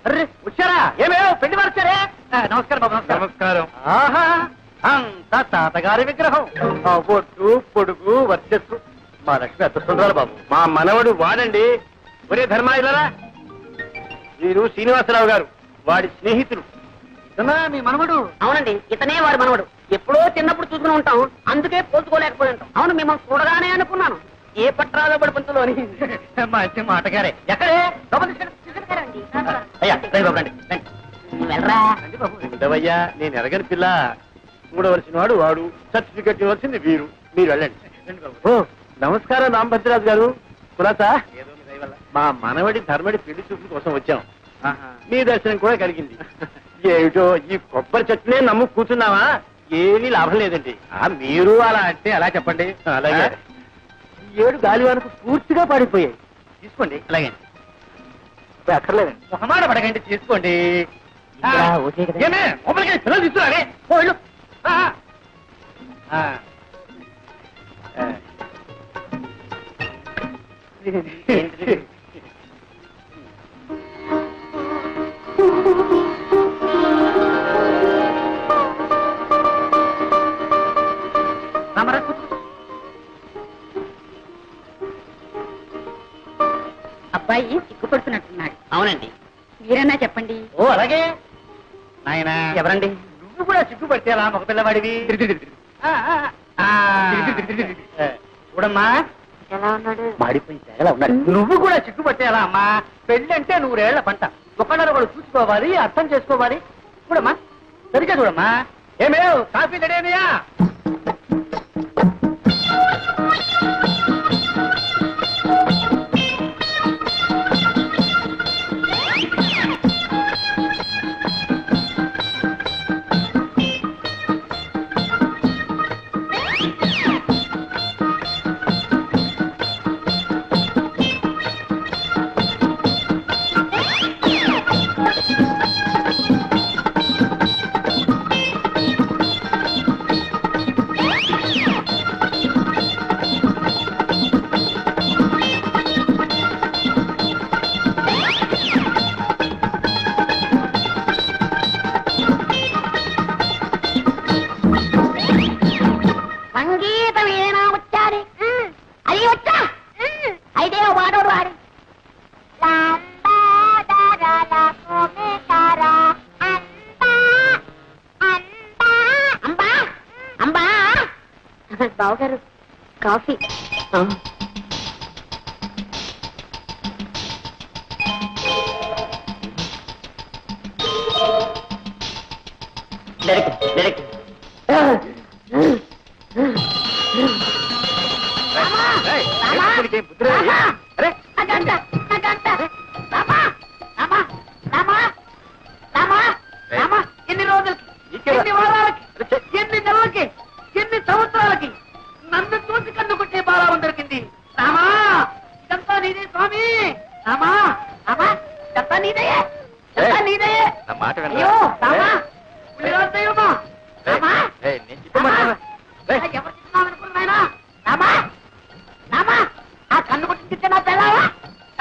Array వచ్చారా? ఏమేమో పెళ్లి వారు వచ్చారే. నమస్కారం బాబు. నమస్కారం. ఆహా, అంతా తాతగారి విగ్రహం. ఒట్టు పొడుగు వర్చస్సు. మా లక్ష్మి అదృష్టంరాలు బాబు. మా మనవడు వాడండి. ఒరే ధర్మాయిలరా, వీరు శ్రీనివాసరావు గారు, వాడి స్నేహితులు. ఇతనా మీ మనవడు? అవునండి, ఇతనే వారి మనవడు. ఎప్పుడో చిన్నప్పుడు చూసుకుని ఉంటాం, అందుకే పోల్చుకోలేకపోయి ఉంటాం. అవును, మిమ్మల్ని చూడగానే అనుకున్నాను ఏ పట్రాలో పడి పంతులు అని. మంచి మాటగారే. ఎక్కడే? అయ్యా రండి బాబు, రండి రండి. వెళ్ళరా. రండి బాబు. ఉండవయ్యా, నేను ఎరగని పిల్ల. చూడవలసిన వాడు వాడు, సర్టిఫికెట్ ఇవ్వాల్సింది వీరు. మీరు వెళ్ళండి. రండి బాబు. ఓ నమస్కారం రాంభద్రరాజు గారు. కులాసా, మా మనవడి ధర్మడి పెళ్లి చూపుల కోసం వచ్చాం. మీ దర్శనం కూడా కలిగింది. ఏమిటో ఈ కొబ్బరి చెట్టునే నమ్ము కూర్చున్నావా? ఏమీ లాభం లేదండి. మీరు అలా అంటే అలా చెప్పండి. అలాగే. ఈ ఏడు గాలివానకు పూర్తిగా పాడిపోయాయి. తీసుకోండి. అలాగే అక్కర్లేదండి. మొహమాట పడకండి, తీసుకోండి. ఇంకా ఓకే కదా? ఏమే మొబైల్కి పిల్లలు తీసుకురారే. ఓ ఇల్లు. అబ్బాయి సిగ్గుపడుతున్నట్టున్నాడు. అవునండి. మీరన్నా చెప్పండి. ఓ అలాగే. నాయన ఎవరండి? నువ్వు కూడా సిగ్గుపడితే అలా మగ పిల్లవాడివి. చూడమ్మా, ఎలా ఉన్నాడు? మాడిపోయి తెగలా ఉన్నాడు. నువ్వు కూడా సిగ్గుపట్టే అలా అమ్మా. పెళ్లి అంటే 100 ఏళ్ల పంట. ఒకళ్ళొకడు చూసుకోవాలి, అర్థం చేసుకోవాలి. చూడమ్మా, సరిగ్గా చూడమ్మా. ఏమేవ్ కాఫీ రెడీనయా? సంగీతం ఏనా వచ్చాది? అది వచ్చా అయితే వాడోడు వాడి బావగారు కాఫీ. ఎన్ని రోజులకి, ఎన్ని వారాలకి, ఎన్ని నెలలకి, ఎన్ని సంవత్సరాలకి నన్ను చూసి కన్ను కొట్టే బాలావం దొరికింది. రామా, ఇదంతా నీదే స్వామి. రామా, రామా, ఇదంతా నీదే, ఇదంతా నీదే. అయ్యో రామా, దైవమా, రామా, ఎవరు చెప్తున్నావు అనుకున్నాయనా? రామా, రామా, ఆ కన్ను కొట్టించే నా పిల్లవా?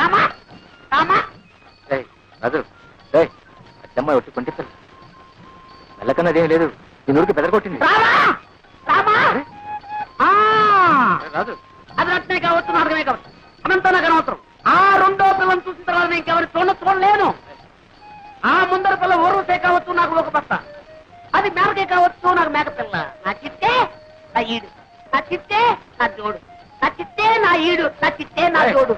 రామా, రామా. అమ్మాయి వచ్చి కొంటే మెల్లకన్నదేం లేదు. నీ నూరికి బెదరగొట్టింది. రాజు, అది రత్నే కావచ్చు, నాటకమే కావచ్చు, అనంతా నాకు అనవసరం. ఆ రెండో పిల్లని చూసిన తర్వాత ఇంకెవరి చూడలేను. ఆ ముందర పిల్ల ఊరుసే కావచ్చు, నాకు ఒక బస్త. అది మేరకే కావచ్చు, నాకు మేక పిల్ల. నా చిత్తే నా ఈడు, నా చిత్తే నా జోడు, నా చిత్తే నా ఈడు, నా చిత్తే నా జోడు.